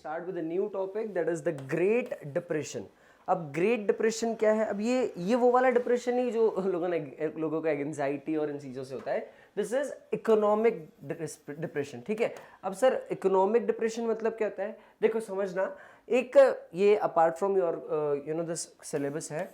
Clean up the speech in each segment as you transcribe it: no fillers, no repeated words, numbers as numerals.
start with a new topic that is the Great Depression. अब great depression क्या है? अब ये वो वाला डिप्रेशन नहीं जो लोगों का एंजाइटी और इन चीज़ों से होता है. This is economic depression. ठीक है. अब सर इकोनॉमिक डिप्रेशन मतलब क्या होता है? देखो समझना, एक ये apart from your this syllabus है,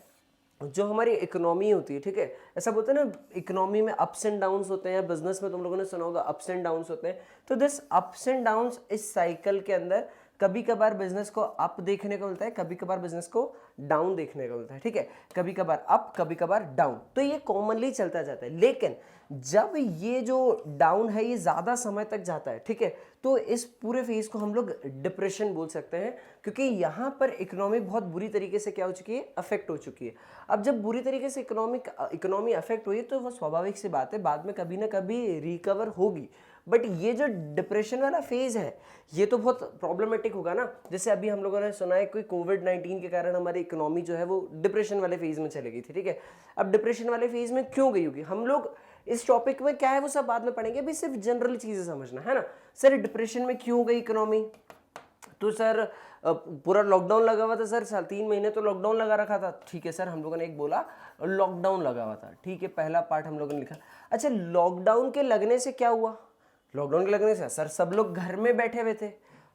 जो हमारी इकोनॉमी होती है. ठीक है. ऐसा बोलते हैं ना, इकोनॉमी में अप्स एंड डाउन्स होते हैं. बिजनेस में तुम लोगों ने सुना होगा अप्स एंड डाउन्स होते हैं. तो दिस अप्स एंड डाउन्स इस साइकिल के अंदर कभी कभार बिजनेस को अप देखने को मिलता है, कभी कभार बिजनेस को डाउन देखने को मिलता है. ठीक है. कभी कभार अप, कभी कभार डाउन. तो ये कॉमनली चलता जाता है. लेकिन जब ये जो डाउन है ये ज्यादा समय तक जाता है, ठीक है, तो इस पूरे फेज को हम लोग डिप्रेशन बोल सकते हैं, क्योंकि यहाँ पर इकोनॉमी बहुत बुरी तरीके से क्या हो चुकी है? अफेक्ट हो चुकी है. अब जब बुरी तरीके से इकोनॉमी अफेक्ट हुई तो वो स्वाभाविक सी बात है, बाद में कभी ना कभी रिकवर होगी. बट ये जो डिप्रेशन वाला फेज है ये तो बहुत प्रॉब्लमेटिक होगा ना. जैसे अभी हम लोगों ने सुना है कोई कोविड-19 के कारण हमारी इकोनॉमी जो है वो डिप्रेशन वाले फेज में चली गई थी. ठीक है. अब डिप्रेशन वाले फेज में क्यों गई होगी? हम लोग इस टॉपिक में क्या है वो सब बाद में पढ़ेंगे. अभी सिर्फ जनरल चीजें समझना है ना. सर डिप्रेशन में क्यों गई इकोनॉमी? तो सर पूरा लॉकडाउन लगा हुआ था सर, 3 महीने तो लॉकडाउन लगा रखा था. ठीक है सर, हम लोगों ने एक बोला लॉकडाउन लगा हुआ था. ठीक है, पहला पार्ट हम लोगों ने लिखा. अच्छा, लॉकडाउन के लगने से क्या हुआ? लॉकडाउन के लगने से सर सब लोग घर में बैठे हुए थे,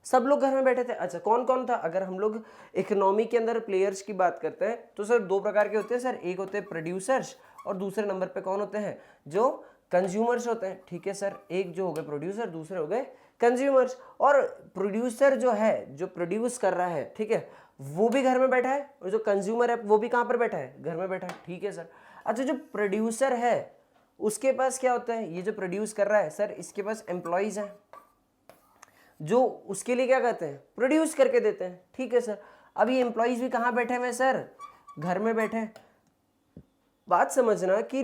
सब लोग घर में बैठे थे. अच्छा, कौन कौन था? अगर हम लोग इकोनॉमी के अंदर प्लेयर्स की बात करते हैं तो सर 2 प्रकार के होते हैं सर. एक होते हैं प्रोड्यूसर्स और दूसरे नंबर पे कौन होते हैं? जो कंज्यूमर्स होते हैं. ठीक है सर, एक जो हो गए प्रोड्यूसर, दूसरे हो गए कंज्यूमर्स. और प्रोड्यूसर जो है, जो प्रोड्यूस कर रहा है, ठीक है, वो भी घर में बैठा है, और जो कंज्यूमर है वो भी कहाँ पर बैठा है? घर में बैठा है. ठीक है सर. अच्छा, जो प्रोड्यूसर है उसके पास क्या होता है? ये जो प्रोड्यूस कर रहा है सर, इसके पास एम्प्लॉइज हैं जो उसके लिए क्या कहते हैं? प्रोड्यूस करके देते हैं. ठीक है सर. अब ये एम्प्लॉइज भी कहाँ बैठे हुए हैं सर? घर में बैठे हैं. बात समझना कि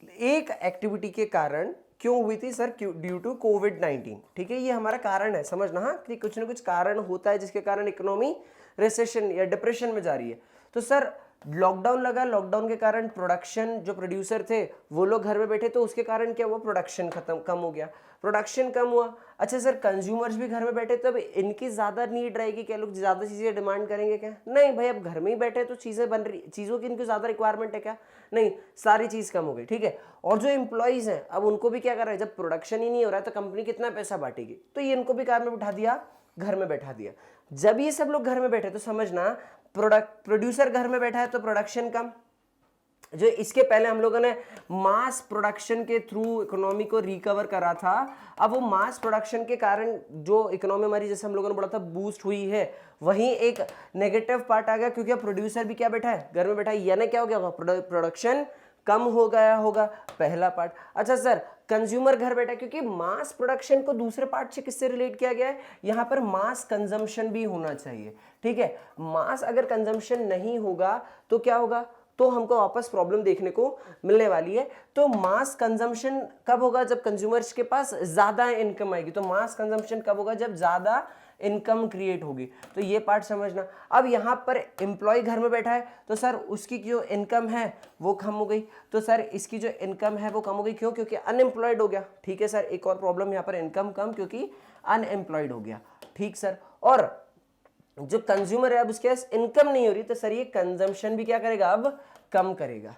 एक एक्टिविटी के कारण क्यों हुई थी सर? ड्यू टू कोविड-19. ठीक है, ये हमारा कारण है, समझना. हाँ, कि कुछ ना कुछ कारण होता है जिसके कारण इकोनॉमी रिसेशन या डिप्रेशन में जा रही है. तो सर लॉकडाउन लगा, लॉकडाउन के कारण प्रोडक्शन, जो प्रोड्यूसर थे वो लोग घर में बैठे, तो उसके कारण क्या हुआ? प्रोडक्शन कम हो गया, प्रोडक्शन कम हुआ. अच्छा सर, कंज्यूमर्स भी घर में बैठे, तब इनकी ज्यादा नीड रहेगी क्या? लोग ज्यादा चीजें डिमांड करेंगे क्या? नहीं भाई, अब घर में ही बैठे तो चीजें बन रही, चीजों की इनको ज्यादा रिक्वायरमेंट है क्या? नहीं, सारी चीज कम हो गई. ठीक है. और जो एम्प्लॉइज हैं अब उनको भी क्या कर रहा है? जब प्रोडक्शन ही नहीं हो रहा है तो कंपनी कितना पैसा बांटेगी? तो ये इनको भी कार में बिठा दिया, घर में बैठा दिया. जब ये सब लोग घर में बैठे तो समझना प्रोड्यूसर घर में बैठा है तो प्रोडक्शन कम. जो इसके पहले हम लोगों ने मास प्रोडक्शन के थ्रू इकोनॉमी को रिकवर करा था, अब वो मास प्रोडक्शन के कारण जो इकोनॉमी हमारी, जैसे हम लोगों ने बोला था, बूस्ट हुई है, वहीं एक नेगेटिव पार्ट आ गया, क्योंकि अब प्रोड्यूसर भी क्या बैठा है? घर में बैठा है. यानी क्या हो गया? प्रोडक्शन कम हो गया होगा, पहला पार्ट. अच्छा सर, कंज्यूमर घर बैठा है, क्योंकि मास प्रोडक्शन को दूसरे पार्ट से किससे रिलेट किया गया है? यहाँ पर मास कंजम्पशन भी होना चाहिए. ठीक है. मास अगर कंजम्पशन नहीं होगा तो क्या होगा? तो हमको वापस प्रॉब्लम देखने को मिलने वाली है. तो मास कंजम्पशन कब होगा? जब कंज्यूमर्स के पास ज्यादा इनकम आएगी. तो मास कंजम्पशन कब होगा? जब ज्यादा इनकम क्रिएट होगी. तो ये पार्ट समझना. अब यहाँ पर एम्प्लॉय घर में बैठा है तो सर उसकी जो इनकम है वो कम हो गई. तो सर इसकी जो इनकम है वो कम हो गई. क्यों? क्योंकि अनएम्प्लॉयड हो गया. ठीक है सर. एक और प्रॉब्लम यहाँ पर, इनकम कम क्योंकि अनएम्प्लॉयड हो गया. ठीक सर. और जो कंज्यूमर है अब उसके पास इनकम नहीं हो रही, तो सर ये कंजम्पशन भी क्या करेगा? अब कम करेगा.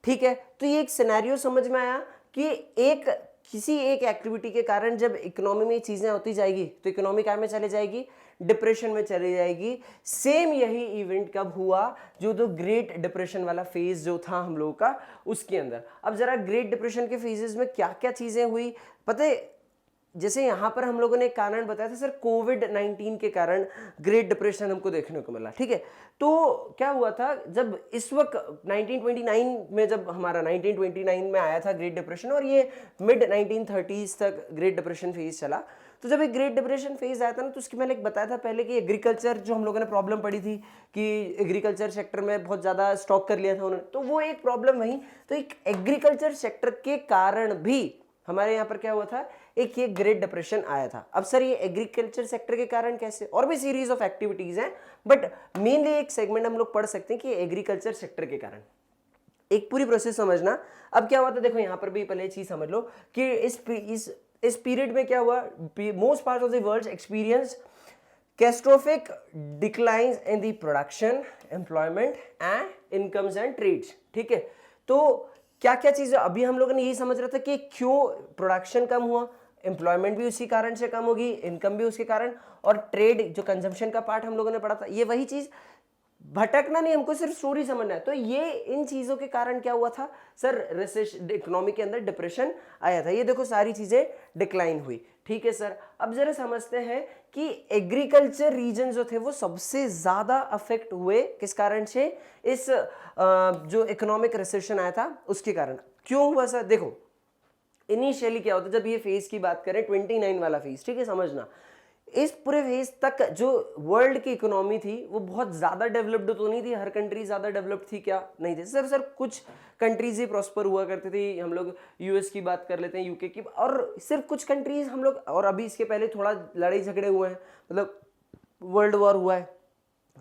ठीक है. तो ये एक सिनेरियो समझ में आया कि किसी एक एक्टिविटी के कारण जब इकोनॉमी में चीजें होती जाएगी तो इकोनॉमी क्या में चले जाएगी? डिप्रेशन में चली जाएगी. सेम यही इवेंट कब हुआ? जो ग्रेट डिप्रेशन वाला फेज जो था हम लोगों का, उसके अंदर. अब जरा ग्रेट डिप्रेशन के फेजेस में क्या क्या चीजें हुई पता है? जैसे यहाँ पर हम लोगों ने एक कारण बताया था सर, कोविड-19 के कारण ग्रेट डिप्रेशन हमको देखने को मिला. ठीक है. तो क्या हुआ था, जब इस वक्त 1929 में, जब हमारा 1929 में आया था ग्रेट डिप्रेशन, और ये मिड 1930s तक ग्रेट डिप्रेशन फेज चला. तो जब एक ग्रेट डिप्रेशन फेज आया था ना, तो उसकी मैंने एक बताया था पहले कि एग्रीकल्चर, जो हम लोगों ने प्रॉब्लम पड़ी थी कि एग्रीकल्चर सेक्टर में बहुत ज़्यादा स्टॉक कर लिया था उन्होंने, तो वो एक प्रॉब्लम वही. तो एक एग्रीकल्चर सेक्टर के कारण भी हमारे यहाँ पर क्या हुआ था? एक ये ग्रेट डिप्रेशन आया था. अब सर ये एग्रीकल्चर सेक्टर के कारण कैसे? और भी सीरीज ऑफ एक्टिविटीज हैं, बट मेनली एक सेगमेंट हम लोग पढ़ सकते हैं कि एग्रीकल्चर सेक्टर के कारण. एक पूरी प्रोसेस समझना. अब क्या हुआ था? देखो यहाँ पर भी पहले चीज समझ लो कि इस पीरियड में क्या हुआ? Most part of the world experience catastrophic declines in the production, employment and incomes and trades. ठीक है, तो क्या क्या चीजें अभी हम लोगों ने यही समझ रहा था कि क्यों प्रोडक्शन कम हुआ, एम्प्लॉयमेंट भी उसी कारण से कम होगी, इनकम भी उसके कारण, और ट्रेड जो कंजम्पशन का पार्ट हम लोगों ने पढ़ा था, ये वही चीज, भटकना नहीं, हमको सिर्फ स्टोरी समझना है। तो ये इन चीजों के कारण क्या हुआ था सर, रिसेशन, इकोनॉमी के अंदर डिप्रेशन आया था। ये देखो सारी चीजें डिक्लाइन हुई। ठीक है सर, अब जरा समझते हैं कि एग्रीकल्चर रीजन जो थे वो सबसे ज्यादा अफेक्ट हुए किस कारण से, इस जो इकोनॉमिक रिसेशन आया था उसके कारण। क्यों हुआ सर, देखो इनिशियली क्या होता है, जब ये फेज की बात करें 29 वाला फेज, ठीक है समझना, इस पूरे फेज तक जो वर्ल्ड की इकोनॉमी थी वो बहुत ज्यादा डेवलप्ड तो नहीं थी, हर कंट्री ज्यादा डेवलप्ड थी क्या, नहीं थी सर कुछ कंट्रीज ही प्रॉस्पर हुआ करती थी। हम लोग यूएस की बात कर लेते हैं, यूके की, और सिर्फ कुछ कंट्रीज हम लोग, और अभी इसके पहले थोड़ा लड़ाई झगड़े हुए हैं, मतलब वर्ल्ड वॉर हुआ है,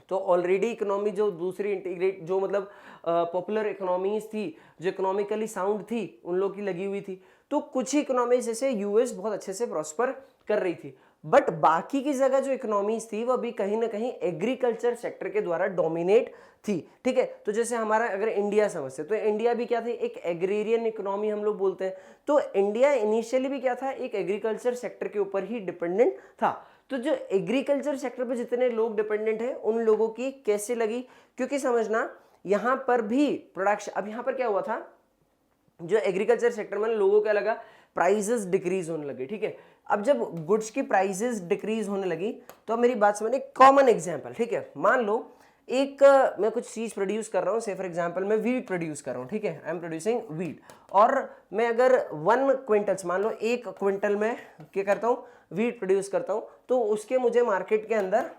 तो ऑलरेडी इकोनॉमी जो दूसरी इंटीग्रेट जो मतलब पॉपुलर इकोनॉमीज थी, जो इकोनॉमिकली साउंड थी, उन लोग की लगी हुई थी। तो कुछ ही इकोनॉमीज जैसे यूएस बहुत अच्छे से प्रॉस्पर कर रही थी, बट बाकी की जगह जो इकोनॉमीज थी वो अभी कहीं ना कहीं एग्रीकल्चर सेक्टर के द्वारा डोमिनेट थी। ठीक है, तो जैसे हमारा अगर इंडिया समझते तो इंडिया भी क्या थी, एक एग्रेरियन इकोनॉमी हम लोग बोलते हैं। तो इंडिया इनिशियली भी क्या था, एक एग्रीकल्चर सेक्टर के ऊपर ही डिपेंडेंट था। तो जो एग्रीकल्चर सेक्टर पे जितने लोग डिपेंडेंट हैं उन लोगों की कैसे लगी, क्योंकि समझना यहां पर भी प्रोडक्शन, अब यहां पर क्या हुआ था, जो एग्रीकल्चर सेक्टर में लोगों को क्या लगा, प्राइसेस डिक्रीज होने लगे। ठीक है, अब जब गुड्स की प्राइसेस डिक्रीज होने लगी तो अब मेरी बात समझ, एक कॉमन एग्जांपल, ठीक है, मान लो एक मैं कुछ चीज प्रोड्यूस कर रहा हूँ, से फॉर एग्जांपल मैं वीट प्रोड्यूस कर रहा हूँ, ठीक है, आई एम प्रोड्यूसिंग वीट, और मैं अगर 1 क्विंटल्स, मान लो 1 क्विंटल में क्या करता हूँ, वीट प्रोड्यूस करता हूँ, तो उसके मुझे मार्केट के अंदर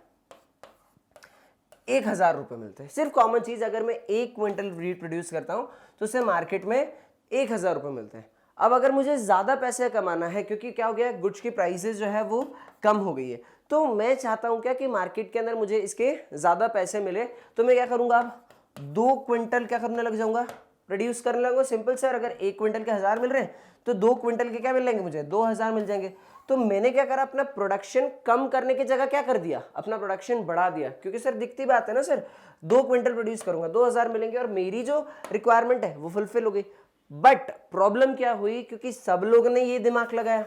1000 रुपये मिलते हैं। सिर्फ कॉमन चीज, अगर मैं 1 क्विंटल वीट प्रोड्यूस करता हूँ तो उससे मार्केट में 1000 रुपये मिलते हैं। अब अगर मुझे ज्यादा पैसे कमाना है, क्योंकि क्या हो गया, गुड्स की प्राइसेस जो है वो कम हो गई है, तो मैं चाहता हूं क्या कि मार्केट के अंदर मुझे इसके ज्यादा पैसे मिले, तो मैं क्या करूंगा, अब 2 क्विंटल क्या करने लग जाऊंगा, प्रोड्यूस करने लगूंगा। सिंपल सर, अगर 1 क्विंटल के 1000 मिल रहे हैं तो 2 क्विंटल के क्या मिल जाएंगे मुझे, 2000 मिल जाएंगे। तो मैंने क्या करा, अपना प्रोडक्शन कम करने की जगह क्या कर दिया, अपना प्रोडक्शन बढ़ा दिया, क्योंकि सर दिखती बात है ना सर, 2 क्विंटल प्रोड्यूस करूंगा, 2000 मिलेंगे, और मेरी जो रिक्वायरमेंट है वो फुलफिल हो गई। बट प्रॉब्लम क्या हुई, क्योंकि सब लोगों ने ये दिमाग लगाया।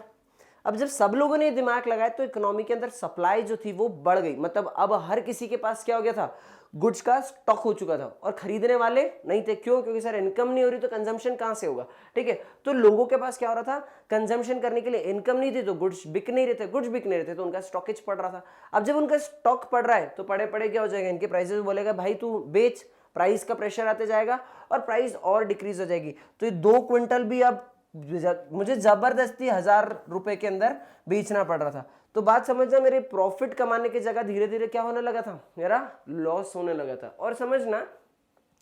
अब जब सब लोगों ने दिमाग लगाया तो इकोनॉमी के अंदर सप्लाई जो थी वो बढ़ गई, मतलब अब हर किसी के पास क्या हो गया था, गुड्स का स्टॉक हो चुका था, और खरीदने वाले नहीं थे। क्यों, क्योंकि सर इनकम नहीं हो रही तो कंजम्पशन कहां से होगा। ठीक है, तो लोगों के पास क्या हो रहा था, कंजम्पशन करने के लिए इनकम नहीं थी, तो गुड्स बिक नहीं रहे थे, गुड्स बिक नहीं रहे थे, तो उनका स्टॉकेज पड़ रहा था। अब जब उनका स्टॉक पड़ रहा है तो पड़े पड़े क्या हो जाएगा, इनके प्राइसेस बोलेगा भाई तू बेच, प्राइस का प्रेशर आते जाएगा और प्राइस और डिक्रीज हो जाएगी। तो ये 2 क्विंटल भी अब मुझे जबरदस्ती 1000 रुपए के अंदर बेचना पड़ रहा था। तो बात समझना, मेरे प्रॉफिट कमाने की जगह धीरे धीरे क्या होने लगा था, मेरा लॉस होने लगा था। और समझना,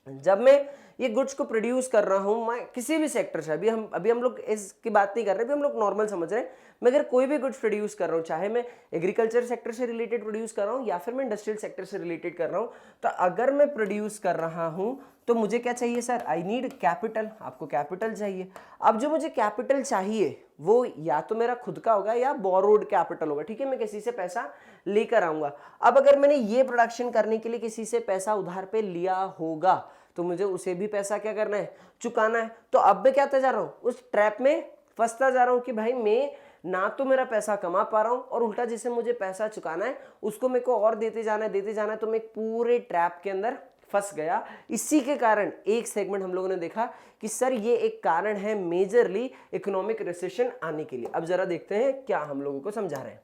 जब मैं ये गुड्स को प्रोड्यूस कर रहा हूं, मैं किसी भी सेक्टर से, अभी हम लोग इसकी बात नहीं कर रहे, अभी हम लोग नॉर्मल समझ रहे हैं, मैं अगर कोई भी गुड्स प्रोड्यूस कर रहा हूं, चाहे मैं एग्रीकल्चर सेक्टर से रिलेटेड प्रोड्यूस कर रहा हूं या फिर मैं इंडस्ट्रियल सेक्टर से रिलेटेड कर रहा हूं, तो अगर मैं प्रोड्यूस कर रहा हूं तो मुझे क्या चाहिए सर, आई नीड कैपिटल, आपको कैपिटल चाहिए। अब जो मुझे कैपिटल चाहिए वो या तो मेरा खुद का होगा या बोरोड कैपिटल होगा। ठीक है, मैं किसी से पैसा लेकर आऊंगा। अब अगर मैंने ये प्रोडक्शन करने के लिए किसी से पैसा उधार पे लिया होगा तो मुझे उसे भी पैसा क्या करना है, चुकाना है। तो अब मैं क्या होता जा रहा हूं, उस ट्रैप में फंसता जा रहा हूं कि भाई मैं ना तो मेरा पैसा कमा पा रहा हूं, और उल्टा जिसे मुझे पैसा चुकाना है उसको मेरे को और देते जाना है, तो मैं पूरे ट्रैप के अंदर फंस गया। इसी के कारण एक सेगमेंट हम लोगों ने देखा कि सर ये एक कारण है मेजरली इकोनॉमिक रिसेशन आने के लिए। अब जरा देखते हैं क्या हम लोगों को समझा रहे हैं।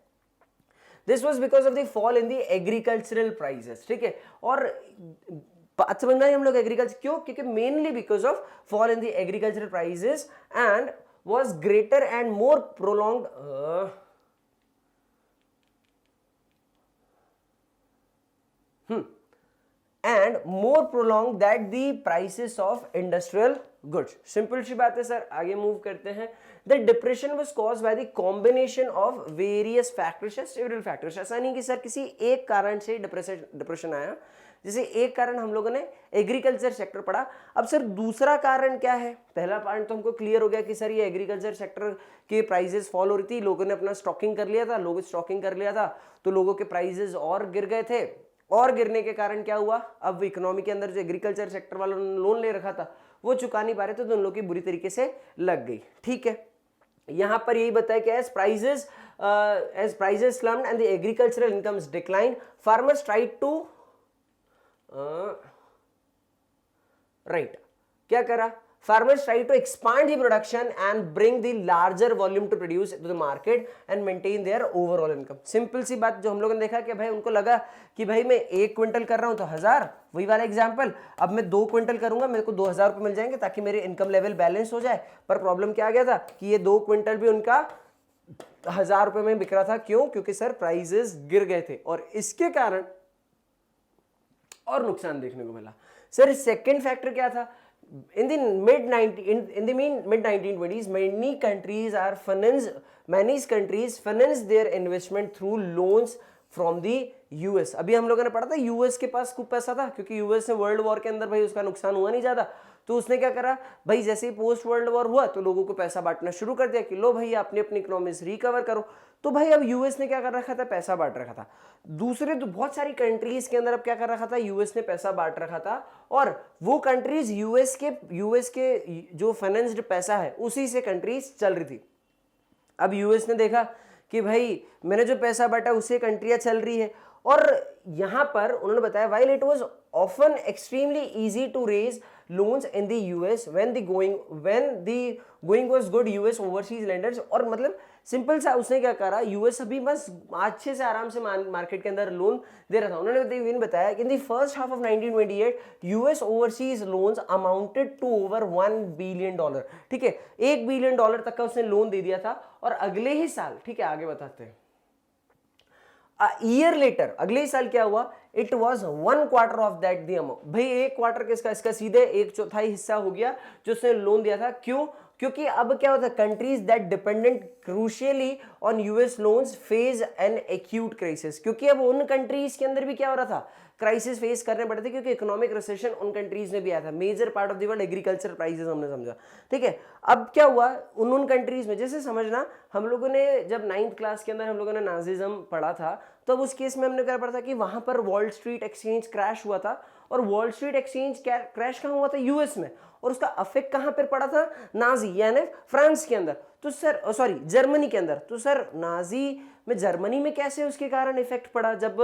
This was because of the fall in the agricultural prices. ठीक है, और बात समझ में आई हम लोग, एग्रीकल्चर क्यों, क्योंकि mainly because of fall in the agricultural prices and was greater and more prolonged and more prolonged that the prices of industrial goods। Simple सी बात है सर, आगे मूव करते हैं। The depression was caused by the combination of various factors, several factors। ऐसा नहीं कि sir किसी एक कारण से डिप्रेशन आया, जैसे एक कारण हम लोगों ने एग्रीकल्चर सेक्टर पढ़ा। अब सर दूसरा कारण क्या है? पहला पॉइंट तो हमको क्लियर हो गया कि सर ये एग्रीकल्चर सेक्टर के प्राइजेस फॉल हो रही थी, लोगों ने अपना स्टॉकिंग कर लिया था, तो लोगों के प्राइजेस और गिर गए थे, और गिरने के कारण क्या हुआ, अब इकोनॉमी के अंदर जो एग्रीकल्चर सेक्टर वालों ने लोन ले रखा था वो चुका नहीं पा रहे थे, तो उन लोगों की बुरी तरीके से लग गई। ठीक है, यहां पर यही बताया कि as prices slumped and the agricultural incomes declined, farmers tried to क्या करा, farmers tried to expand the production and bring the larger volume to produce to the market and maintain their overall income। Simple सी बात जो हम लोगों ने देखा कि भाई उनको लगा कि भाई मैं 1 क्विंटल कर रहा हूं तो 1000, वही वाला एग्जांपल, अब मैं 2 क्विंटल करूंगा मेरे को 2000 रुपये मिल जाएंगे ताकि मेरे इनकम लेवल बैलेंस हो जाए। पर प्रॉब्लम क्या आ गया था कि ये 2 क्विंटल भी उनका 1000 रुपये में बिक रहा था। क्यों? क्योंकि सर प्राइजेस गिर गए थे और इसके कारण और नुकसान देखने को मिला। सर सेकंड फैक्टर क्या था? in the mid 1920s many countries financed their investment through loans from the US। अभी हम लोगों ने पढ़ा था यूएस के पास खूब पैसा था क्योंकि यूएस ने वर्ल्ड वॉर के अंदर भाई उसका नुकसान हुआ नहीं ज्यादा, तो उसने क्या करा भाई, जैसे ही पोस्ट वर्ल्ड वॉर हुआ तो लोगों को पैसा बांटना शुरू कर दिया कि लो भाई अपनी अपनी इकोनॉमीज रिकवर करो। तो भाई अब यूएस ने क्या कर रखा था, पैसा बांट रखा था। दूसरे तो बहुत सारी कंट्रीज के अंदर अब क्या कर रखा था, यूएस ने पैसा बांट रखा था, और वो कंट्रीज यूएस के जो फाइनेंस्ड पैसा है उसी से कंट्रीज चल रही थी। अब यूएस ने देखा कि भाई मैंने जो पैसा बांटा उससे कंट्रियां चल रही है, और यहां पर उन्होंने बताया while it was often extremely easy to raise loans in the US when the going was good, US overseas lenders. और मतलब सिंपल सा उसने क्या करा, यूएस अभी बस अच्छे से आराम से मार्केट के अंदर लोन दे रहा था। उन्होंने बताया कि in the first half of 1928 US overseas loans amounted to over $1 billion. ठीक है, $1 बिलियन तक का उसने लोन दे दिया था। और अगले ही साल, ठीक है आगे बताते हैं, ईयर लेटर अगले ही साल क्या हुआ, it was 1/4 of that the amount. भाई 1 क्वार्टर किसका, इसका सीधे 1/4 हिस्सा हो गया जो उसने लोन दिया था। क्यों? क्योंकि अब क्या होता है, countries that dependent crucially on US loans faced an acute crisis. क्योंकि अब उन कंट्रीज के अंदर भी क्या हो रहा था, क्राइसिस फेस करने पड़े थे, क्योंकि इकोनॉमिक रिसेशन उन कंट्रीज में भी आया था। Major part of the world agriculture prices हमने समझा। ठीक है, अब क्या हुआ उन कंट्रीज में, जैसे समझना हम लोगों ने जब 9th क्लास के अंदर हम लोगों ने नाजिज्म पढ़ा था, तो उस केस में हमने क्या पढ़ा था कि वहां पर वॉल स्ट्रीट एक्सचेंज क्रैश हुआ था। और वॉल स्ट्रीट एक्सचेंज क्रैश कहां हुआ था, यूएस में, और उसका अफेक्ट कहां पर पड़ा था, नाजी यानी फ्रांस के अंदर, तो सर सॉरी जर्मनी के अंदर। तो सर नाजी में जर्मनी में कैसे उसके कारण इफेक्ट पड़ा जब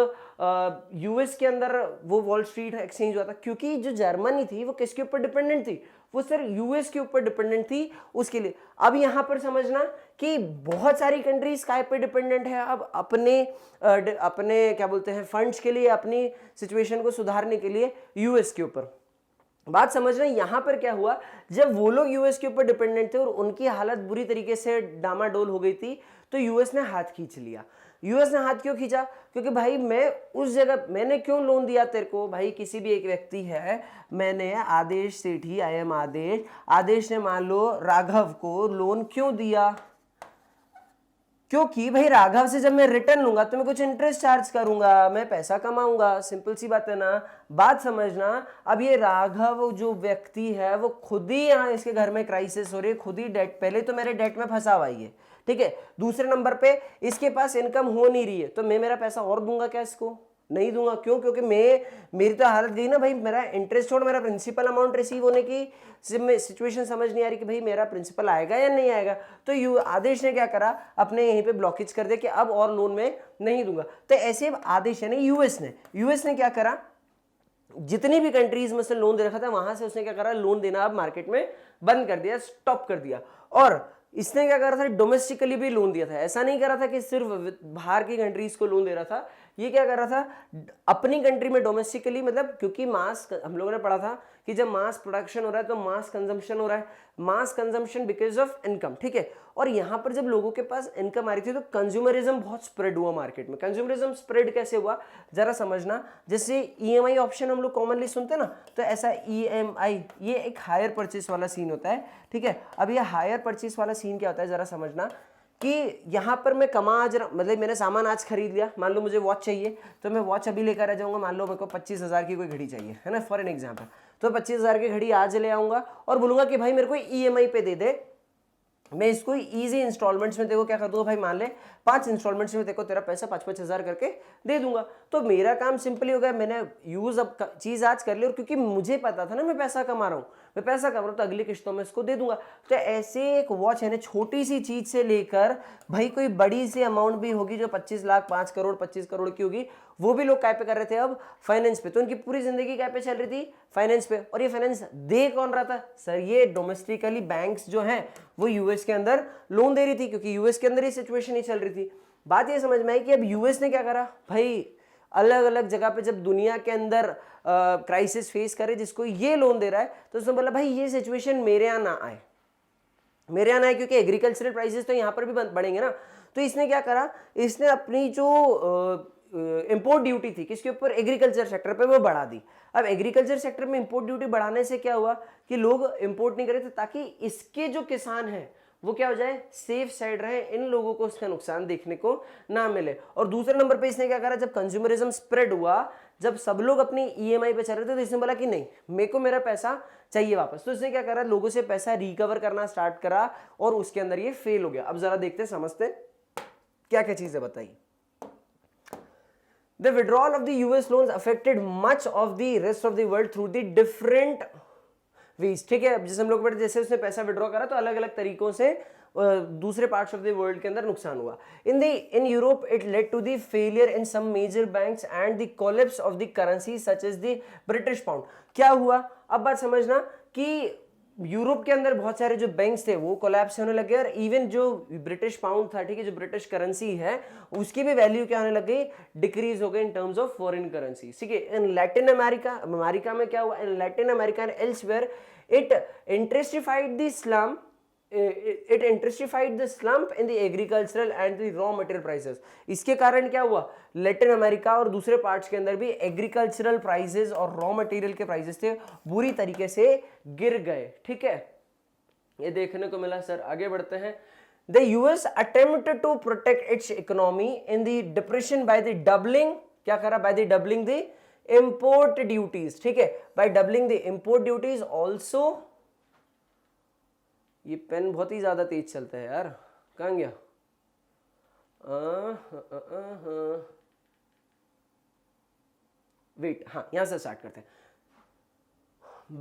यूएस के अंदर वो वॉल स्ट्रीट एक्सचेंज हुआ था? क्योंकि जो जर्मनी थी वो किसके ऊपर डिपेंडेंट थी, वो सर यूएस के ऊपर डिपेंडेंट थी उसके लिए। अब यहां पर समझना कि बहुत सारी कंट्रीज काय पे डिपेंडेंट है अब अपने क्या बोलते हैं फंड्स के लिए, अपनी सिचुएशन को सुधारने के लिए यूएस के ऊपर। बात समझना यहां पर क्या हुआ, जब वो लोग यूएस के ऊपर डिपेंडेंट थे और उनकी हालत बुरी तरीके से डामाडोल हो गई थी, तो यूएस ने हाथ खींच लिया। यूएस ने हाथ क्यों खींचा? क्योंकि भाई मैं उस जगह मैंने क्यों लोन दिया तेरे को, भाई किसी भी एक व्यक्ति है, मैंने आदेश सेठी आई एम आदेश ने मान लो राघव को लोन क्यों दिया, क्योंकि भाई राघव से जब मैं रिटर्न लूंगा तो मैं कुछ इंटरेस्ट चार्ज करूंगा, मैं पैसा कमाऊंगा। सिंपल सी बात है ना, बात समझना। अब ये राघव जो व्यक्ति है वो खुद ही यहाँ इसके घर में क्राइसिस हो रही है, खुद ही डेट, पहले तो मेरे डेट में फंसा हुआ है, ठीक है। दूसरे नंबर पे इसके पास इनकम हो नहीं रही है, तो मैं मेरा पैसा और दूंगा क्या इसको? नहीं दूंगा। क्यों? क्योंकि मेरी तो हालत गई ना भाई, मेरा इंटरेस्ट छोड़ मेरा प्रिंसिपल अमाउंट रिसीव होने की सिचुएशन समझ नहीं आ रही कि भाई मेरा प्रिंसिपल आएगा या नहीं आएगा। तो आदेश ने क्या करा, अपने यहीं पे ब्लॉकेज कर दिया कि अब और लोन में नहीं दूंगा। तो ऐसे आदेश यानी यूएस ने क्या करा, जितनी भी कंट्रीज में से लोन दे रखा था वहां से उसने क्या करा, लोन देना अब मार्केट में बंद कर दिया, स्टॉप कर दिया। और इसने क्या करा था, डोमेस्टिकली भी लोन दिया था। ऐसा नहीं करा था कि सिर्फ बाहर की कंट्रीज को लोन दे रहा था, ये क्या कर रहा था, अपनी कंट्री में डोमेस्टिकली, मतलब क्योंकि मास, हम लोगों ने पढ़ा था कि जब मास प्रोडक्शन हो रहा है तो मास कंजम्पशन हो रहा है, मास कंजम्पशन बिकॉज ऑफ इनकम, ठीक है। और यहाँ पर जब लोगों के पास इनकम आ रही थी तो कंज्यूमरिज्म बहुत स्प्रेड हुआ मार्केट में। कंज्यूमरिज्म स्प्रेड कैसे हुआ जरा समझना। जैसे ईएमआई ऑप्शन हम लोग कॉमनली सुनते हैं ना, तो ऐसा ईएमआई ये एक हायर परचेस वाला सीन होता है, ठीक है। अब ये हायर परचेस वाला सीन क्या होता है जरा समझना कि यहाँ पर मैं कमा आज मतलब मैंने सामान आज खरीद लिया, मान लो मुझे वॉच चाहिए तो मैं वॉच अभी लेकर आ जाऊंगा, मान लो मेरे को 25,000 की कोई घड़ी चाहिए है ना, फॉर एन एग्जाम्पल, तो 25,000 की घड़ी आज ले आऊंगा और बोलूंगा कि भाई मेरे को ईएमआई पे दे दे, मैं इसको इजी इंस्टॉलमेंट्स में देखो क्या कर दूंगा भाई, मान ले 5 इंस्टॉलमेंट्स में देखो तेरा पैसा 5-5 हज़ार करके दे दूंगा। तो मेरा काम सिंपली हो गया, मैंने यूज अब चीज आज कर ली, और क्योंकि मुझे पता था ना मैं पैसा कमा रहा हूँ, मैं पैसा कमा रहा हूँ तो अगली किस्तों में इसको दे दूंगा। तो ऐसे एक वॉच है ना, छोटी सी चीज से लेकर भाई कोई बड़ी सी अमाउंट भी होगी जो 25 लाख 5 करोड़ 25 करोड़ की होगी, वो भी लोग क्या पे कर रहे थे अब, फाइनेंस पे। तो उनकी पूरी जिंदगी क्या पे चल रही थी, फाइनेंस पे। और ये फाइनेंस दे कौन रहा था सर, ये डोमेस्टिकली बैंक्स जो हैं वो यूएस के अंदर लोन दे रही थी, क्योंकि यूएस के अंदर ये सिचुएशन ही चल रही थी। बात ये समझ में आई कि अब यूएस ने क्या करा भाई, अलग अलग जगह पे जब दुनिया के अंदर क्राइसिस फेस करे जिसको ये लोन दे रहा है, तो उसने बोला भाई ये सिचुएशन मेरे यहाँ ना आए, मेरे यहाँ ना आए, क्योंकि एग्रीकल्चरल प्राइसेस तो यहाँ पर भी बढ़ेंगे ना। तो इसने क्या करा, इसने अपनी जो इंपोर्ट ड्यूटी थी किसके ऊपर, एग्रीकल्चर सेक्टर पे, वो बढ़ा दी। अब एग्रीकल्चर सेक्टर में इंपोर्ट ड्यूटी बढ़ाने से क्या हुआ कि लोग इंपोर्ट नहीं करे थे, ताकि इसके जो किसान हैं वो क्या हो जाए, सेफ साइड रहे, इन लोगों को उसका नुकसान देखने को ना मिले। और दूसरे नंबर पे इसने क्या करा, जब कंज्यूमरिज्म स्प्रेड हुआ, जब सब लोग अपनी ईएमआई पे चल रहे थे, तो इसने बोला कि नहीं मेरे को मेरा पैसा चाहिए वापस। तो इसने क्या करा, लोगों से पैसा रिकवर करना स्टार्ट करा, और उसके अंदर ये फेल हो गया। अब जरा देखते समझते क्या क्या चीजें बताई। The withdrawal of the US loans affected much of the rest of the world through the different ways। ठीक है, अब जैसे हम लोग जैसे उसने पैसा विड्रॉ करा तो अलग अलग तरीकों से दूसरे पार्ट्स ऑफ द वर्ल्ड के अंदर नुकसान हुआ। In Europe it led to the failure in some major banks and the collapse of the currency such as the British pound. क्या हुआ, अब बात समझना कि यूरोप के अंदर बहुत सारे जो बैंक्स थे वो कोलैप्स होने लगे, और इवन जो ब्रिटिश पाउंड था, ठीक है, जो ब्रिटिश करेंसी है उसकी भी वैल्यू क्या होने लग गई, डिक्रीज हो गई in terms of foreign currency. ठीक है, इन लैटिन अमेरिका में क्या हुआ, in Latin America and elsewhere it intensified the slump in the agricultural and the raw material prices. इसके कारण क्या हुआ, लैटिन अमेरिका और दूसरे पार्ट्स के अंदर भी एग्रीकल्चरल प्राइसेस और रॉ मटेरियल के प्राइसेस थे बुरी तरीके से गिर गए। ठीक है, ये देखने को मिला। सर आगे बढ़ते हैं। The US attempt to protect its economy in the depression by the doubling, क्या करा, by the doubling the import duties. ठीक है, by doubling the import duties also. ये पेन बहुत ही ज्यादा तेज चलता है यार, कहाँ गया, वेट, हाँ यहां से स्टार्ट करते हैं।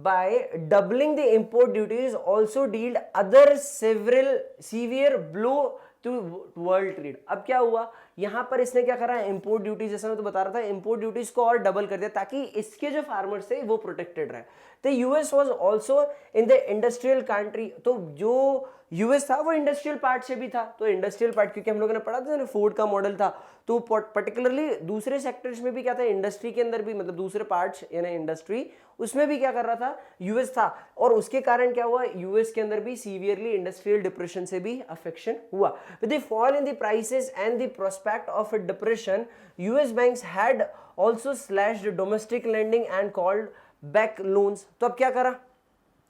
By doubling the import duties also dealt other severe blow to world trade. अब क्या हुआ, यहां पर इसने क्या करा, इंपोर्ट ड्यूटीज, जैसा मैं तो बता रहा था, इंपोर्ट ड्यूटीज को और डबल कर दिया ताकि इसके जो फार्मर्स थे वो प्रोटेक्टेड रहे। तो US was also in the industrial country, तो जो यूएस था वो इंडस्ट्रियल पार्ट से भी था। तो इंडस्ट्रियल पार्ट, क्योंकि हम लोगों ने पढ़ा था ना फोर्ड का मॉडल था, तो पर्टिकुलरली दूसरे सेक्टर्स में भी क्या था, इंडस्ट्री के अंदर भी, मतलब दूसरे पार्ट्स यानी इंडस्ट्री, उसमें भी क्या कर रहा था, यूएस था। और उसके कारण क्या हुआ, यूएस के अंदर भी सीवियरली इंडस्ट्रियल डिप्रेशन से भी अफेक्शन हुआ। With the fall in the prices and the prospect of a depression, US banks had also slashed domestic lending and called back loans. तो अब क्या करा,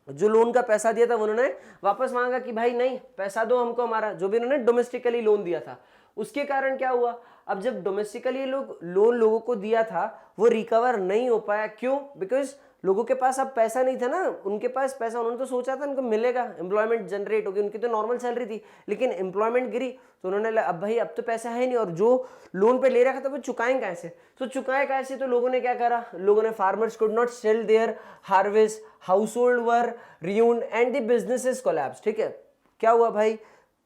जो लोन का पैसा दिया था उन्होंने वापस मांगा कि भाई नहीं पैसा दो हमको, हमारा जो भी उन्होंने डोमेस्टिकली लोन दिया था। उसके कारण क्या हुआ, अब जब डोमेस्टिकली लोग लोन लोगों को दिया था वो रिकवर नहीं हो पाया। क्यों, बिकॉज लोगों के पास अब पैसा नहीं था ना, उनके पास पैसा, उन्होंने तो सोचा था उनको मिलेगा, एम्प्लॉयमेंट जनरेट होगी, उनकी तो नॉर्मल सैलरी थी, लेकिन एम्प्लॉयमेंट गिरी तो उन्होंने अब भाई अब तो पैसा है नहीं, और जो लोन पे ले रखा था वो चुकाएं कैसे, तो चुकाएं कैसे, तो लोगों ने क्या करा, लोगों ने, farmers could not sell their harvest, household were ruined and the businesses collapse. ठीक है, क्या हुआ भाई,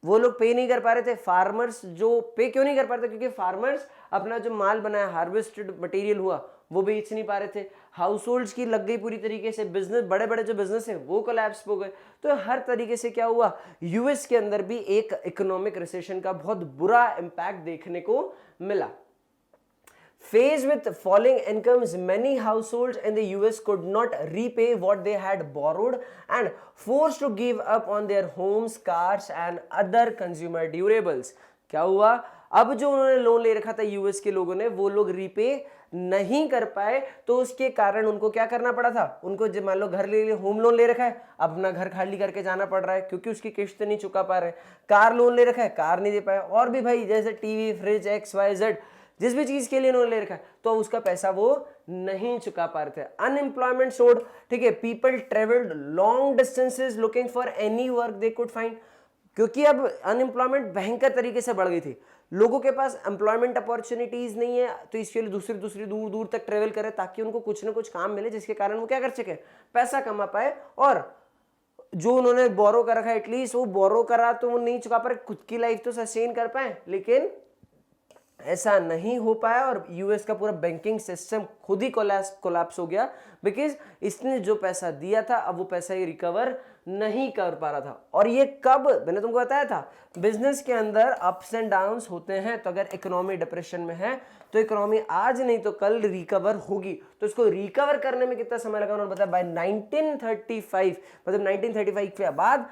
वो लोग पे नहीं कर पा रहे थे। फार्मर्स जो पे क्यों नहीं कर पा रहे थे, क्योंकि फार्मर्स अपना जो माल बनाया, हार्वेस्टेड मटेरियल हुआ, वो बेच नहीं पा रहे थे। हाउस होल्ड्स की लग गई पूरी तरीके से, बिजनेस, बड़े बड़े जो बिजनेस है वो कोलैप्स हो गए। तो हर तरीके से क्या हुआ, यूएस के अंदर भी एक इकोनॉमिक रिसेशन का बहुत बुरा इंपैक्ट देखने को मिला। Faced with falling incomes, many households in the US could not repay what they had borrowed and forced to give up on their homes, cars and other consumer durables. क्या हुआ, अब जो उन्होंने लोन ले रखा था यूएस के लोगों ने, वो लोग रीपे नहीं कर पाए, तो उसके कारण उनको क्या करना पड़ा था, उनको जब मान लो घर ले लिए, होम लोन ले रखा है, अपना घर खाली करके जाना पड़ रहा है क्योंकि उसकी किश्त नहीं चुका पा रहे, कार लोन ले रखा है, कार नहीं दे पाए, और भी भाई जैसे टीवी, फ्रिज, XYZ जिस भी चीज के लिए उन्होंने ले रखा है, तो उसका पैसा वो नहीं चुका पा रहे थे। अनएम्प्लॉयमेंट सोड, ठीक है, people travelled long distances looking for any work they could find, क्योंकि अब अनएम्प्लॉयमेंट भयंकर तरीके से बढ़ गई थी, लोगों के पास एम्प्लॉयमेंट अपॉर्चुनिटीज नहीं है, तो इसके लिए दूसरी दूर दूर तक ट्रेवल करे ताकि उनको कुछ ना कुछ काम मिले जिसके कारण वो क्या कर सके, पैसा कमा पाए, और जो उन्होंने बोरो कर रखा है एटलीस्ट वो बोरो करा तो वो नहीं चुका पाए, खुद की लाइफ तो सस्टेन कर पाए, लेकिन ऐसा नहीं हो पाया, और यूएस का पूरा बैंकिंग सिस्टम खुद ही कोलैप्स हो गया, बिकॉज इसने जो पैसा दिया था अब वो पैसा ये रिकवर नहीं कर पा रहा था। और ये कब, मैंने तुमको बताया था, बिजनेस के अंदर अप्स एंड डाउन्स होते हैं, तो अगर इकोनॉमी डिप्रेशन में है तो इकोनॉमी आज नहीं तो कल रिकवर होगी, तो इसको रिकवर करने में कितना समय लगा उन्होंने बताया, बाय 1935, मतलब 1935 के बाद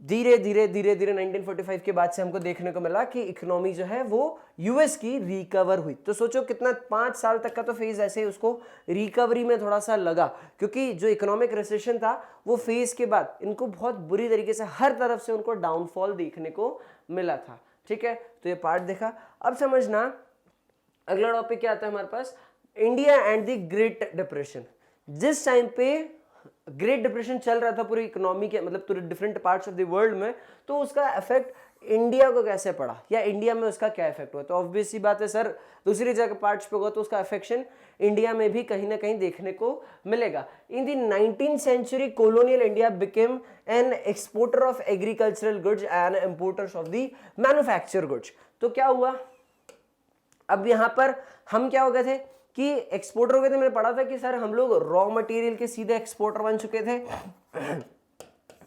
धीरे धीरे 1945 के बाद से हमको देखने को मिला कि इकोनॉमी जो है वो यूएस की रिकवर हुई। तो सोचो कितना, 5 साल तक का तो फेज ऐसे ही उसको रिकवरी में थोड़ा सा लगा, क्योंकि जो इकोनॉमिक रिसेशन था वो फेज के बाद इनको बहुत बुरी तरीके से हर तरफ से उनको डाउनफॉल देखने को मिला था। ठीक है, तो ये पार्ट देखा। अब समझना अगला टॉपिक क्या आता है हमारे पास, India and the Great Depression. जिस टाइम पे ग्रेट डिप्रेशन चल रहा था पूरी इकोनॉमी के, मतलब पूरे different parts of the world में, तो उसका इफेक्ट इंडिया को कैसे पड़ा, या इंडिया में उसका क्या इफेक्ट हुआ, तो ऑब्वियस सी बात है सर, दूसरी जगह पार्ट्स पे होगा तो उसका अफेक्शन इंडिया में भी कहीं ना कहीं देखने को मिलेगा। In the 19th century colonial India became an exporter of agricultural goods and importers of the manufacture goods. तो क्या हुआ, अब यहां पर हम क्या हो गए थे कि एक्सपोर्टर हो गए थे। मैंने पढ़ा था कि सर हम लोग रॉ मटेरियल के सीधे एक्सपोर्टर बन चुके थे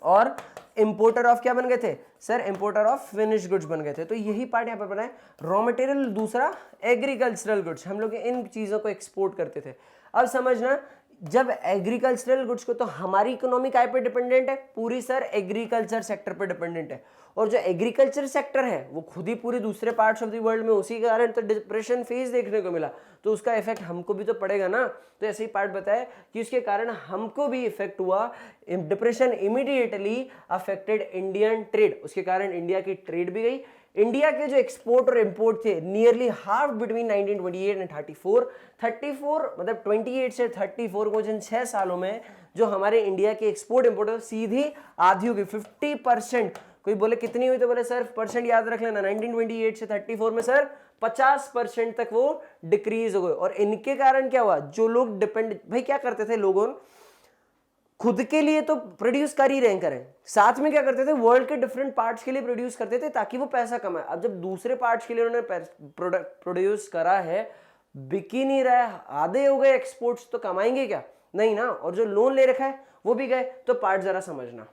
और इंपोर्टर ऑफ क्या बन गए थे sir, importer of finish goods बन गए थे। तो यही पार्ट यहाँ पर बना है, रॉ मटेरियल, दूसरा एग्रीकल्चरल गुड्स, हम लोग इन चीजों को एक्सपोर्ट करते थे। अब समझना, जब एग्रीकल्चरल गुड्स को, तो हमारी इकोनॉमी काय पे डिपेंडेंट है, पूरी सर एग्रीकल्चर सेक्टर पे डिपेंडेंट है, और जो एग्रीकल्चर सेक्टर है वो खुद ही पूरे दूसरे पार्ट्स ऑफ द वर्ल्ड में उसी के कारण तो डिप्रेशन फेज देखने को मिला, तो उसका इफेक्ट हमको भी तो पड़ेगा ना। तो ऐसे ही पार्ट बताया कि उसके कारण हमको भी इफेक्ट हुआ, depression immediately affected Indian trade, उसके कारण इंडिया की ट्रेड भी गई। इंडिया के जो एक्सपोर्ट और इंपोर्ट थे नियरली हाफ बिटवीन 1928 एंड 34 मतलब 28 से 34 को जिन 6 सालों में जो हमारे इंडिया के एक्सपोर्ट इंपोर्ट सीधी आधी हो गई, 50%। कोई बोले कितनी हुई, तो बोले सर परसेंट याद रख लेना, 1928 से 34 में सर 50% तक वो डिक्रीज हो गए। और इनके कारण क्या हुआ, जो लोग डिपेंड, भाई क्या करते थे लोगों, खुद के लिए तो प्रोड्यूस कर ही रहे करें, साथ में क्या करते थे वर्ल्ड के डिफरेंट पार्ट्स के लिए प्रोड्यूस करते थे ताकि वो पैसा कमाए। अब जब दूसरे पार्ट्स के लिए उन्होंने प्रोडक्ट प्रोड्यूस करा है, बिक ही नहीं रहा है, आधे हो गए एक्सपोर्ट्स, तो कमाएंगे क्या, नहीं ना। और जो लोन ले रखा है वो भी गए। तो पार्ट जरा समझना,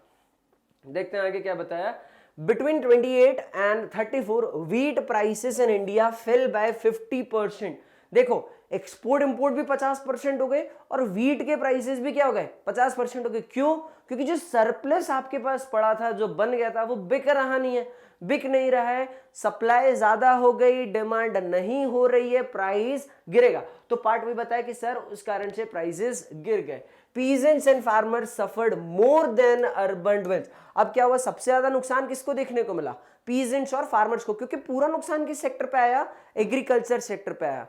देखते हैं आगे क्या बताया। Between 28 and 34 wheat prices in India fell by 50%। देखो एक्सपोर्ट इंपोर्ट भी 50% हो गए और व्हीट के प्राइसेस भी क्या हो गए 50% हो गए। क्यों? क्योंकि जो सरप्लस आपके पास पड़ा था, जो बन गया था, वो बिक रहा नहीं है, बिक नहीं रहा है, सप्लाई ज्यादा हो गई, डिमांड नहीं हो रही है, प्राइस गिरेगा। तो पार्ट में बताया कि सर उस कारण से प्राइसेस गिर गए। Peasants and farmers suffered more than urban dwellers। अब क्या हुआ, सबसे ज्यादा नुकसान किसको देखने को मिला, पीजेंट्स और फार्मर्स को, क्योंकि पूरा नुकसान किस सेक्टर पे आया, एग्रीकल्चर सेक्टर पे आया।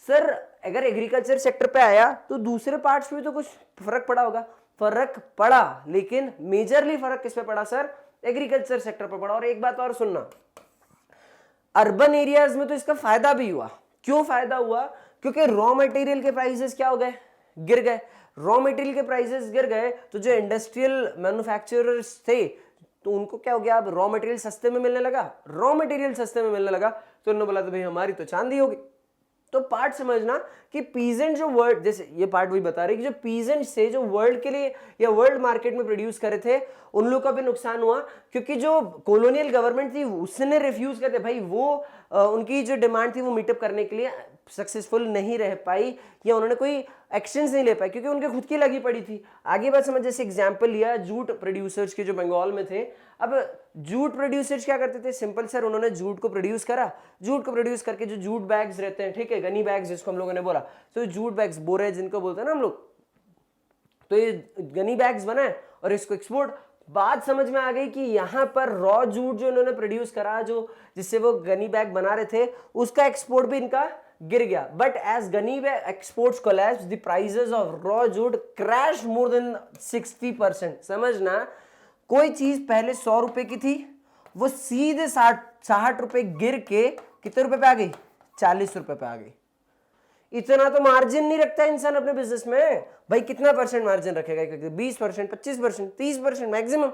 सर अगर एग्रीकल्चर सेक्टर पे आया तो दूसरे पार्ट्स में तो कुछ फर्क पड़ा होगा, फर्क पड़ा, लेकिन मेजरली फर्क किस पे पड़ा सर, एग्रीकल्चर सेक्टर पे पड़ा। और एक बात और सुनना, अर्बन एरियाज में तो इसका फायदा भी हुआ। क्यों फायदा हुआ, क्योंकि रॉ मटेरियल के प्राइसेस क्या हो गए, गिर गए। रॉ मटेरियल के प्राइसेस गिर गए तो जो इंडस्ट्रियल मैन्युफैक्चरर्स थे तो उनको क्या हो गया, अब रॉ मटेरियल सस्ते में मिलने लगा, रॉ मटेरियल सस्ते में मिलने लगा, तो उन्होंने बोला तो भाई हमारी तो चांदी होगी। तो पार्ट समझना कि पीजेंट जो वर्ल्ड, जैसे ये पार्ट वही बता रहे कि जो पीजेंट से जो वर्ल्ड के लिए या वर्ल्ड मार्केट में प्रोड्यूस करे थे, उन लोगों का भी नुकसान हुआ, क्योंकि जो कॉलोनियल गवर्नमेंट थी उसने रिफ्यूज करते, भाई वो उनकी जो डिमांड थी वो मीटअप करने के लिए सक्सेसफुल नहीं रह पाई, या उन्होंने कोई एक्शंस नहीं ले पाए क्योंकि उनके खुद की लगी पड़ी थी। आगे बात समझ, जैसे एग्जांपल लिया जूट प्रोड्यूसर्स के जो बंगाल में थे, अब जूट प्रोड्यूसर्स क्या करते थे, सिंपल सर, उन्होंने जूट को प्रोड्यूस करा, जूट को प्रोड्यूस करके जो जूट बैग्स रहते हैं, ठीक है, गनी बैग्स जिसको हम लोगों ने बोला, तो जूट बैग्स, बोरे जिनको बोलते हैं ना हम लोग, तो ये गनी बैग्स बनाए और इसको एक्सपोर्ट। बात समझ में आ गई कि यहाँ पर रॉ जूट जो इन्होंने प्रोड्यूस करा, जो जिससे वो गनी बैग बना रहे थे, उसका एक्सपोर्ट भी इनका गिर गया। But as gunny bag exports collapse, the prices of raw jute crash more than 60%। समझना, कोई चीज पहले 100 रुपए की थी, वो सीधे 60 रुपए गिर के कितने रुपए पे आ गई, 40 रुपए पे आ गई। इतना तो मार्जिन नहीं रखता इंसान अपने बिजनेस में भाई, कितना परसेंट मार्जिन रखेगा, 20%, 25%, 30% मैक्सिमम।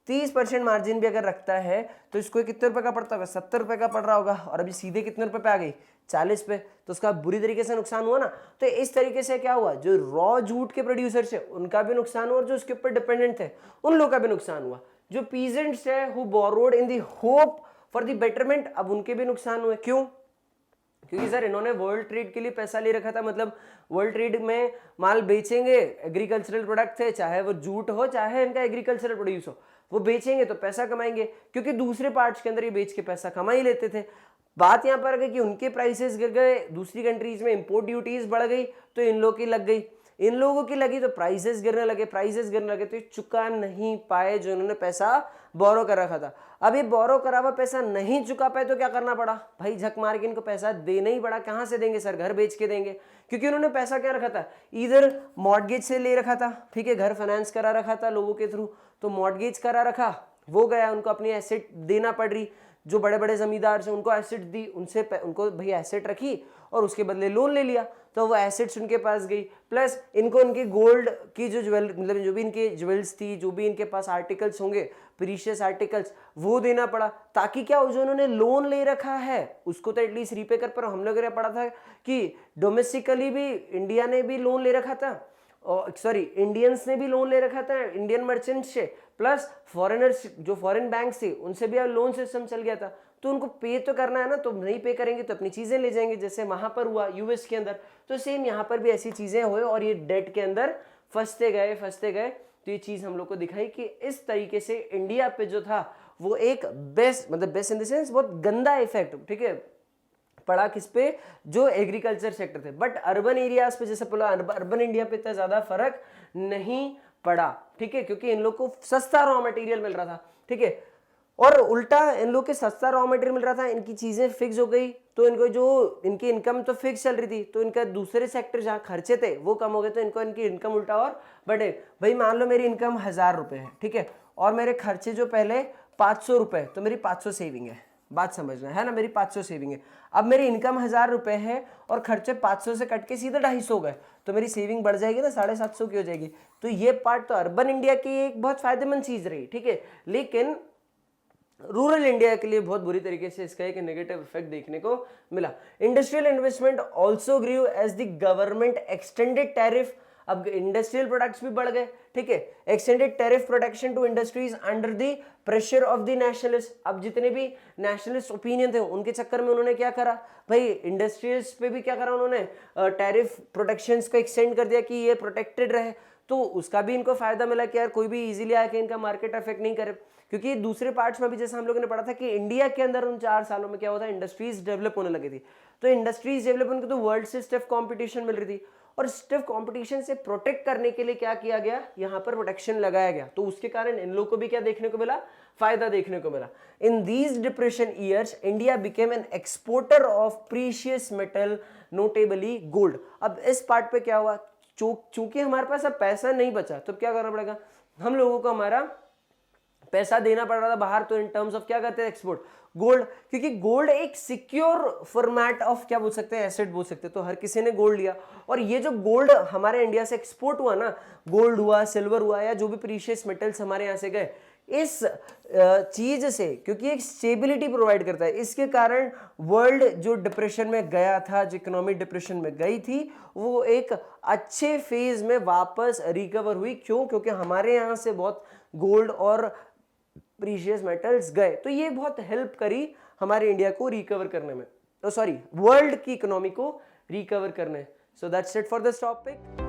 30% मार्जिन भी अगर रखता है तो इसको कितने रुपए का पड़ता होगा, 70 रुपए का पड़ रहा होगा, और अभी सीधे कितने रुपए पे आ गई, 40 पे, तो उसका बुरी तरीके से नुकसान हुआ ना। तो इस तरीके से क्या हुआ, जो रॉ जूट के प्रोड्यूसर्स है उनका भी नुकसान हुआ, और जो उसके ऊपर डिपेंडेंट थे उन लोगों का भी नुकसान हुआ। जो पीजेंट्स है who borrowed in the hope for the betterment, अब उनके भी नुकसान हुए। क्यों? क्योंकि सर इन्होंने वर्ल्ड ट्रेड के लिए पैसा ले रखा था, मतलब वर्ल्ड ट्रेड में माल बेचेंगे, एग्रीकल्चरल प्रोडक्ट थे, चाहे वो जूट हो चाहे इनका एग्रीकल्चरल प्रोड्यूस हो, वो बेचेंगे तो पैसा कमाएंगे, क्योंकि दूसरे पार्ट्स के अंदर ये बेच के पैसा कमा ही लेते थे। बात यहाँ पर आ गई कि उनके प्राइसेस गिर गए, दूसरी कंट्रीज में इंपोर्ट ड्यूटीज बढ़ गई, तो इन लोगों की लग गई, इन लोगों की लगी तो प्राइसेस गिरने लगे, प्राइसेस गिरने लगे तो ये चुका नहीं पाए जो इन्होंने पैसा बोरो कर रखा था। अब ये बोरो करा हुआ पैसा नहीं चुका पाए तो क्या करना पड़ा भाई, झक मार के इनको पैसा देना ही पड़ा। कहाँ से देंगे सर, घर बेच के देंगे, क्योंकि उन्होंने पैसा क्या रखा था, इधर मॉर्गेज से ले रखा था, ठीक है, घर फाइनेंस करा रखा था लोगों के थ्रू, तो मॉर्गेज करा रखा, वो गया, उनको अपनी एसेट देना पड़ रही, जो बड़े बड़े जमींदार से उनको एसेट दी, उनसे उनको भाई एसेट रखी और उसके बदले लोन ले लिया, तो वो एसेट्स उनके पास गई, प्लस इनको उनकी गोल्ड की जो ज्वेल, मतलब जो भी इनके ज्वेल्स थी, जो भी इनके पास आर्टिकल्स होंगे, प्रीशियस आर्टिकल्स, वो देना पड़ा, ताकि क्या हो, जो उन्होंने लोन ले रखा है उसको तो एटलीस्ट रीपे कर पाओ। हम लोग ने पढ़ा था कि डोमेस्टिकली भी इंडिया ने भी लोन ले रखा था, सॉरी इंडियंस ने भी लोन ले रखा था इंडियन मर्चेंट्स से, प्लस फॉरेनर्स जो फॉरेन बैंक थे उनसे भी लोन सिस्टम चल गया था, तो उनको पे तो करना है ना, तो नहीं पे करेंगे तो अपनी चीजें ले जाएंगे, जैसे वहां पर हुआ यूएस के अंदर, तो सेम यहाँ पर भी ऐसी चीजें हुए और ये डेट के अंदर फंसते गए। तो ये चीज हम लोग को दिखाई कि इस तरीके से इंडिया पे जो था वो एक बेस्ट, मतलब बेस्ट इन द सेंस बहुत गंदा इफेक्ट, ठीक है, पड़ा किस पे, जो एग्रीकल्चर सेक्टर थे। बट अर्बन एरियाज पे, जैसे बोला, अर्बन इंडिया पे इतना ज्यादा फर्क नहीं पड़ा, ठीक है, क्योंकि इन लोग को सस्ता रॉ मटेरियल मिल रहा था, ठीक है, और उल्टा इन लोग के सस्ता रॉ मटेरियल मिल रहा था, इनकी चीजें फिक्स हो गई, तो इनको जो इनकी इनकम तो फिक्स चल रही थी, तो इनका दूसरे सेक्टर जहाँ खर्चे थे वो कम हो गए, तो इनको इनकी इनकम उल्टा और बढ़े। भाई मान लो मेरी इनकम 1000 रुपए है, ठीक है, और मेरे खर्चे जो पहले 500 रुपए, तो मेरी 500 सेविंग है, बात समझना है ना, मेरी 500 सेविंग है। अब मेरी इनकम 1000 रुपए है और खर्चे 500 से कट के सीधे 250 गए, तो मेरी सेविंग बढ़ जाएगी ना, 750 की हो जाएगी। तो ये पार्ट तो अर्बन इंडिया की एक बहुत फायदेमंद चीज रही, ठीक है, लेकिन रूरल इंडिया के लिए बहुत बुरी तरीके से इसका एक नेगेटिव इफेक्ट देखने को मिला। Industrial investment also grew as the government extended tariff, अब इंडस्ट्रियल प्रोडक्ट्स भी बढ़ गए, ठीक है, extended tariff protection to industries under the pressure of the nationalist. अब जितने भी नेशनलिस्ट ओपिनियन थे उनके चक्कर में उन्होंने क्या करा भाई, इंडस्ट्रीज पे भी क्या करा उन्होंने, टैरिफ प्रोटेक्शंस को एक्सटेंड कर दिया कि ये प्रोटेक्टेड रहे, तो उसका भी इनको फायदा मिला कि यार कोई भी इजीली आके इनका मार्केट अफेक्ट नहीं करे, क्योंकि दूसरे पार्ट्स में भी जैसे हम लोगों ने पढ़ा था कि इंडिया के अंदर उन 4 सालों में क्या होता है, इंडस्ट्रीज डेवलप होने लगी थी, तो इंडस्ट्रीज डेवलप होने को तो वर्ल्ड से स्टिफ कंपटीशन मिल रही थी, और स्टिफ कंपटीशन से प्रोटेक्ट करने के लिए क्या किया गया, यहाँ पर प्रोटेक्शन लगाया गया, तो उसके कारण इन लोगों को भी क्या देखने को मिला, फायदा देखने को मिला। In these depression years India became an exporter of precious metal, notably gold. अब इस पार्ट पे क्या हुआ, चूंकि हमारे पास अब पैसा नहीं बचा, तो क्या करना पड़ेगा, हम लोगों को हमारा पैसा देना पड़ रहा था बाहर, तो इन टर्म्स ऑफ क्या करते हैं, एक्सपोर्ट गोल्ड, क्योंकि गोल्ड एक सिक्योर फॉर्मेट ऑफ क्या बोल सकते हैं, एसेट बोल सकते हैं, तो हर किसी ने गोल्ड लिया, और ये जो गोल्ड हमारे इंडिया से एक्सपोर्ट हुआ ना, गोल्ड हुआ, सिल्वर हुआ, या जो भी प्रीशियस मेटल्स हमारे यहाँ से गए, इस चीज से, क्योंकि एक स्टेबिलिटी प्रोवाइड करता है, इसके कारण वर्ल्ड जो डिप्रेशन में गया था, जो इकोनॉमिक डिप्रेशन में गई थी, वो एक अच्छे फेज में वापस रिकवर हुई। क्यों? क्योंकि हमारे यहाँ से बहुत गोल्ड और प्रीशियस मेटल्स गए, तो ये बहुत हेल्प करी हमारे इंडिया को रिकवर करने में, तो सॉरी वर्ल्ड की इकोनॉमी को रिकवर करने। So that's it for this topic.